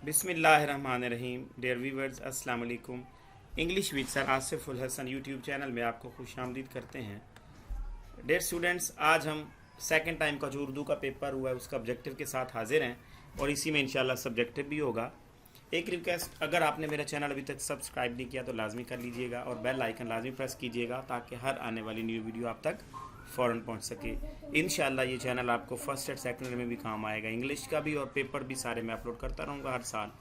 बिस्मिल्लाहिर्रहमानिर्रहीम। Dear viewers, अस्सलाम वालेकुम। English with sir Asiful Hasan YouTube channel में आपको खुशामदीद करते हैं। डियर स्टूडेंट्स, आज हम सेकंड टाइम का जो उर्दू का पेपर हुआ है उसका ऑब्जेक्टिव के साथ हाजिर हैं और इसी में इंशाल्लाह सब्जेक्टिव भी होगा। एक रिक्वेस्ट, अगर आपने मेरा चैनल अभी तक सब्सक्राइब नहीं किया तो लाजमी कर लीजिएगा और बेल आइकन लाजमी प्रेस कीजिएगा ताकि हर आने वाली न्यू वीडियो आप तक फ़ौरन पहुंच सके। इंशाल्लाह ये चैनल आपको फर्स्ट एंड सेकंड में भी काम आएगा। इंग्लिश का भी और पेपर भी सारे मैं अपलोड करता रहूँगा हर साल,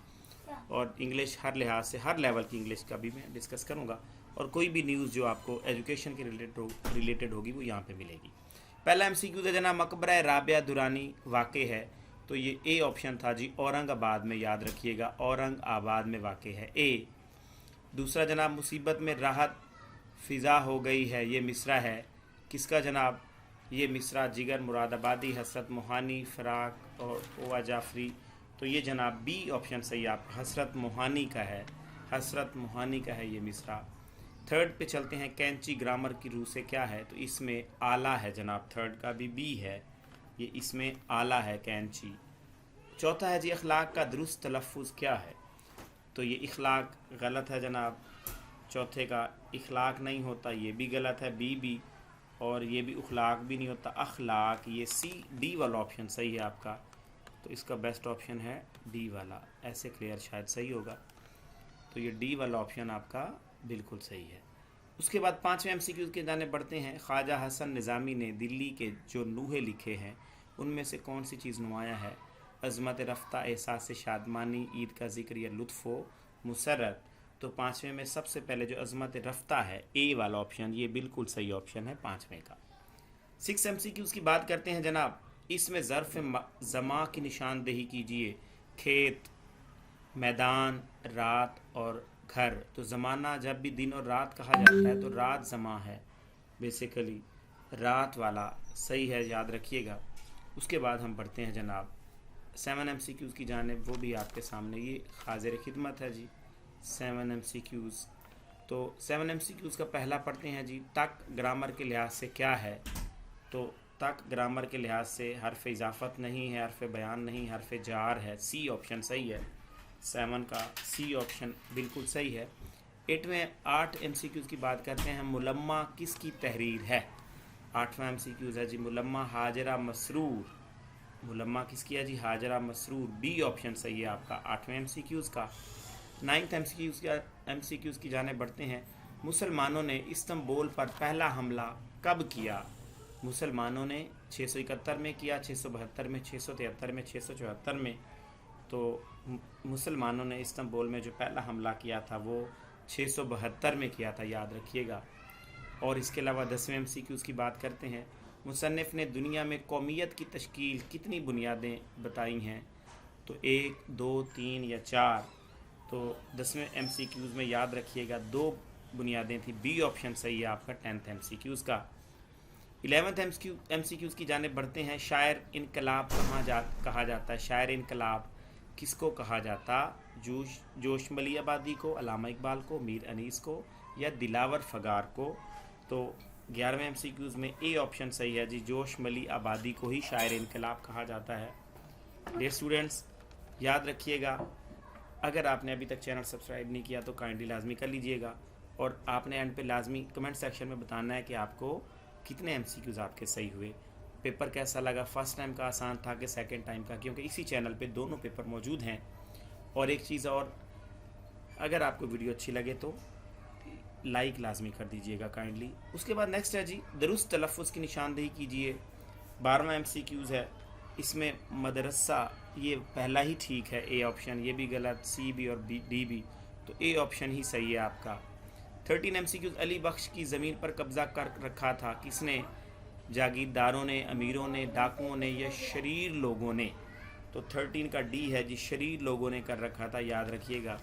और इंग्लिश हर लिहाज से हर लेवल की इंग्लिश का भी मैं डिस्कस करूँगा, और कोई भी न्यूज़ जो आपको एजुकेशन के रिलेटेड होगी वो यहाँ पे मिलेगी। पहला MCQ है जनाब, मकबरा राबिया दुरानी वाक़ है, तो ये ए ऑप्शन था जी, औरंगाबाद में, याद रखिएगा औरंगाबाद में वाक़ है ए। दूसरा जनाब, मुसीबत में राहत फ़िज़ा हो गई है, ये मिसरा है किसका जनाब? ये मिसरा जिगर मुरादाबादी, हसरत मोहानी, फ़राक और ओवा जाफरी, तो ये जनाब बी ऑप्शन सही आप हसरत मोहानी का है, हसरत मोहानी का है ये मिसरा। थर्ड पे चलते हैं, कैंची ग्रामर की रूह से क्या है? तो इसमें आला है जनाब, थर्ड का भी बी है, ये इसमें आला है कैंची। चौथा है जी, अखलाक का दुरुस्त तलफ़ुज़ क्या है? तो ये इखलाक गलत है जनाब, चौथे का इखलाक नहीं होता, ये भी गलत है, बी भी, और ये भी उखलाक भी नहीं होता, अखलाक, ये सी डी वाला ऑप्शन सही है आपका। तो इसका बेस्ट ऑप्शन है डी वाला, ऐसे क्लियर शायद सही होगा, तो ये डी वाला ऑप्शन आपका बिल्कुल सही है। उसके बाद पाँचवें MCQ के जाने बढ़ते हैं। ख्वाजा हसन निज़ामी ने दिल्ली के जो नूहे लिखे हैं उनमें से कौन सी चीज़ नुमाया है? अज़मत रफ्ता, एहसास शादमानी, ईद का जिक्र या लुत्फ़ो मुसर्रत। तो पाँचवें में सबसे पहले जो अज़मत रफ्ता है, ए वाला ऑप्शन, ये बिल्कुल सही ऑप्शन है पाँचवें का। 6 MCQ की बात करते हैं जनाब। इसमें ज़र्फ़ ज़मा की निशानदेही कीजिए। खेत, मैदान, रात और घर। तो ज़माना जब भी दिन और रात कहा जाता है तो रात ज़मा है, बेसिकली रात वाला सही है, याद रखिएगा। उसके बाद हम बढ़ते हैं जनाब 7 MCQ की जानिब, वो भी आपके सामने ये हाज़िर खिदमत है जी 7 MCQs। तो 7 MCQs का पहला पढ़ते हैं जी, तक ग्रामर के लिहाज से क्या है? तो तक ग्रामर के लिहाज से हर्फ इजाफत नहीं है, हर्फ बयान नहीं, हर्फ जार है, सी ऑप्शन सही है। 7 का सी ऑप्शन बिल्कुल सही है। 8 MCQs की बात करते हैं। मुलम्मा किसकी तहरीर है? 8वां MCQs है जी, मुलम्मा हाजरा मसरूर। मुलम्मा किसकी है जी? हाजरा मसरूर, बी ऑप्शन सही है आपका 8वें MCQs का। 9th MCQs की जाने बढ़ते हैं। मुसलमानों ने इस्तांबुल पर पहला हमला कब किया? मुसलमानों ने 671 में किया, 672 में, 673 में, 674 में। तो मुसलमानों ने इस्तांबुल में जो पहला हमला किया था वो 672 में किया था, याद रखिएगा। और इसके अलावा 10वें MCQs की बात करते हैं। मुसन्निफ़ ने दुनिया में कौमियत की तश्कील कितनी बुनियादें बताई हैं? तो 1, 2, 3 या 4। तो 10वें MCQs में याद रखिएगा 2 बुनियादें थी, बी ऑप्शन सही है आपका 10th MCQs का। 11th MCQs की जाने बढ़ते हैं। शायर इनकलाब कहा जाता है? शायर इनकलाब किसको कहा जाता? जोशमली आबादी को, अल्लामा इकबाल को, मीर अनीस को, या दिलावर फगार को? तो 11वें MCQs में ए ऑप्शन सही है जी, जोशमली आबादी को ही शायर इनकलाब कहा जाता है। डियर स्टूडेंट्स, याद रखिएगा, अगर आपने अभी तक चैनल सब्सक्राइब नहीं किया तो काइंडली लाजमी कर लीजिएगा, और आपने एंड पे लाजमी कमेंट सेक्शन में बताना है कि आपको कितने MCQs आपके सही हुए, पेपर कैसा लगा, फ़र्स्ट टाइम का आसान था कि सेकंड टाइम का, क्योंकि इसी चैनल पे दोनों पेपर मौजूद हैं। और एक चीज़ और, अगर आपको वीडियो अच्छी लगे तो लाइक लाजमी कर दीजिएगा काइंडली। उसके बाद नेक्स्ट है जी, दुरुस्त तलफ़ुज़ की निशानदेही कीजिए। 12वां MCQs है। इसमें मदरसा, ये पहला ही ठीक है, ए ऑप्शन, ये भी गलत, सी भी और डी भी, तो ए ऑप्शन ही सही है आपका। 13 MCQs, अली बख्श की ज़मीन पर कब्ज़ा कर रखा था किसने? जागीरदारों ने, अमीरों ने, डाकुओं ने, या शरीर लोगों ने? तो 13 का डी है जी, शरीर लोगों ने कर रखा था, याद रखिएगा,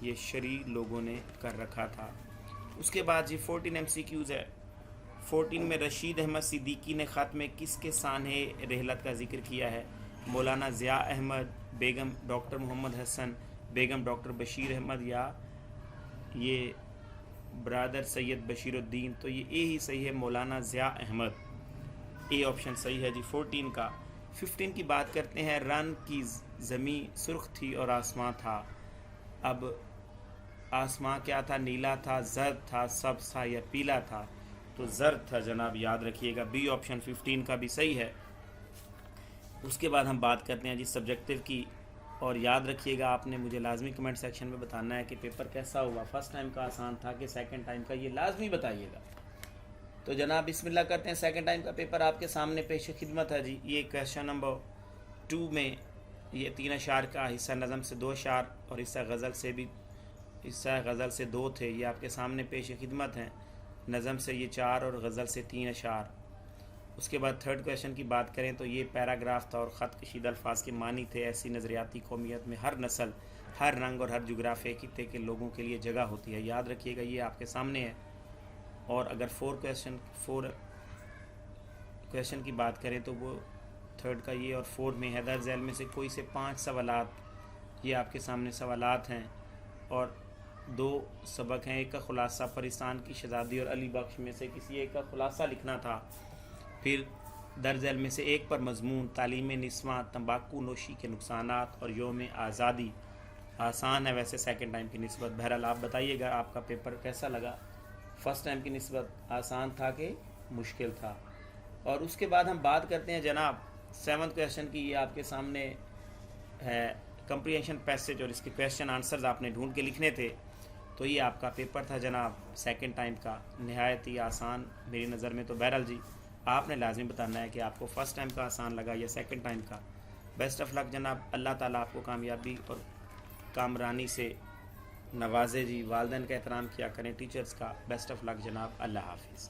ये शरीर लोगों ने कर रखा था। उसके बाद जी 14 MCQs है। 14 में रशीद अहमद सिद्दीकी ने ख़त में किसके सानहे रहलत का जिक्र किया है? मौलाना ज़िया अहमद, बेगम डॉक्टर मोहम्मद हसन, बेगम डॉक्टर बशीर अहमद, या ये ब्रादर सैयद बशीरुद्दीन? तो ये ए ही सही है, मौलाना ज़िया अहमद, ए ऑप्शन सही है जी 14 का। 15 की बात करते हैं। रन की ज़मी सुर्ख थी और आसमां था। अब आसमां क्या था? नीला था, जर्द था, सब्ज था या पीला था? तो जर्द था जनाब, याद रखिएगा। बी ऑप्शन 15 का भी सही है। उसके बाद हम बात करते हैं जी सब्जेक्टिव की, और याद रखिएगा आपने मुझे लाजमी कमेंट सेक्शन में बताना है कि पेपर कैसा हुआ, फर्स्ट टाइम का आसान था कि सेकंड टाइम का, ये लाजमी बताइएगा। तो जनाब बिस्मिल्लाह करते हैं। सेकंड टाइम का पेपर आपके सामने पेश खिदमत है जी। ये क्वेश्चन नंबर 2 में ये 3 अशार का हिस्सा नज़म से 2 अशार और हिस्सा गज़ल से 2 थे, ये आपके सामने पेश खिदमत हैं। नज़म से ये 4 और गज़ल से 3 अशार। उसके बाद थर्ड क्वेश्चन की बात करें तो ये पैराग्राफ था और ख़त कशीदा अल्फाज के मानी थे। ऐसी नज़रियाती कौमियत में हर नस्ल, हर रंग और हर जुग्राफिया खित्ते के लोगों के लिए जगह होती है। याद रखिएगा, ये आपके सामने है। और अगर फोर क्वेश्चन की बात करें तो वो थर्ड का ये और 4 में है। दर झैल में से कोई से 5 सवालात, ये आपके सामने सवालात हैं और 2 सबक हैं। एक का खुलासा परिस्तान की शहज़ादी और अली बख्श में से किसी एक का खुलासा लिखना था। फिर दर झैल में से एक पर मजमून तालीम निस्वां, तंबाकू नोशी के नुकसानात और योम आज़ादी। आसान है वैसे सेकंड टाइम की निस्बत। बहरहाल आप बताइएगा आपका पेपर कैसा लगा, फ़र्स्ट टाइम की निस्बत आसान था कि मुश्किल था। और उसके बाद हम बात करते हैं जनाब 7th क्वेश्चन की। ये आपके सामने है कंप्रीहेंशन पैसेज और इसके क्वेश्चन आंसर्स आपने ढूंढ के लिखने थे। तो ये आपका पेपर था जनाब सेकंड टाइम का, नहायत ही आसान मेरी नज़र में। तो बहरहाल जी आपने लाजमी बताना है कि आपको फ़र्स्ट टाइम का आसान लगा या सेकंड टाइम का। बेस्ट ऑफ लक जनाब, अल्लाह ताला आपको कामयाबी और कामरानी से नवाजे जी। वालिदैन का एहतराम किया करें, टीचर्स का। बेस्ट ऑफ लक जनाब, अल्लाह हाफिज़।